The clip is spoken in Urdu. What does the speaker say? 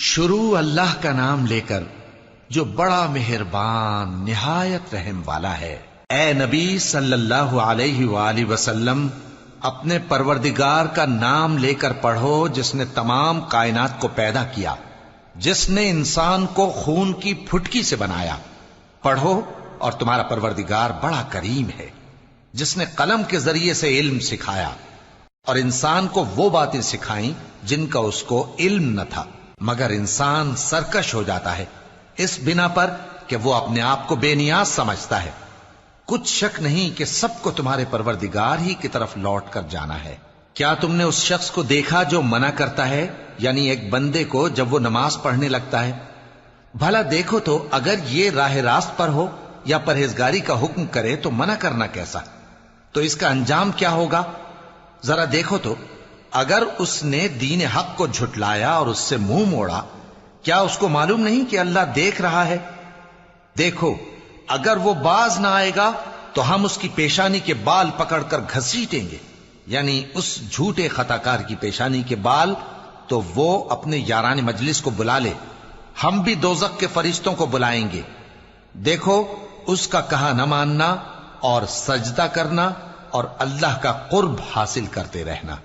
شروع اللہ کا نام لے کر جو بڑا مہربان نہایت رحم والا ہے۔ اے نبی صلی اللہ علیہ وآلہ وسلم، اپنے پروردگار کا نام لے کر پڑھو جس نے تمام کائنات کو پیدا کیا، جس نے انسان کو خون کی پھٹکی سے بنایا۔ پڑھو اور تمہارا پروردگار بڑا کریم ہے، جس نے قلم کے ذریعے سے علم سکھایا اور انسان کو وہ باتیں سکھائیں جن کا اس کو علم نہ تھا، مگر انسان سرکش ہو جاتا ہے اس بنا پر کہ وہ اپنے آپ کو بے نیاز سمجھتا ہے۔ کچھ شک نہیں کہ سب کو تمہارے پروردگار ہی کی طرف لوٹ کر جانا ہے۔ کیا تم نے اس شخص کو دیکھا جو منع کرتا ہے، یعنی ایک بندے کو جب وہ نماز پڑھنے لگتا ہے؟ بھلا دیکھو تو اگر یہ راہ راست پر ہو یا پرہیزگاری کا حکم کرے تو منع کرنا کیسا؟ تو اس کا انجام کیا ہوگا؟ ذرا دیکھو تو اگر اس نے دین حق کو جھٹلایا اور اس سے منہ موڑا، کیا اس کو معلوم نہیں کہ اللہ دیکھ رہا ہے؟ دیکھو اگر وہ باز نہ آئے گا تو ہم اس کی پیشانی کے بال پکڑ کر گھسیٹیں گے، یعنی اس جھوٹے خطا کار کی پیشانی کے بال، تو وہ اپنے یاران مجلس کو بلا لے، ہم بھی دوزخ کے فرشتوں کو بلائیں گے۔ دیکھو اس کا کہا نہ ماننا اور سجدہ کرنا اور اللہ کا قرب حاصل کرتے رہنا۔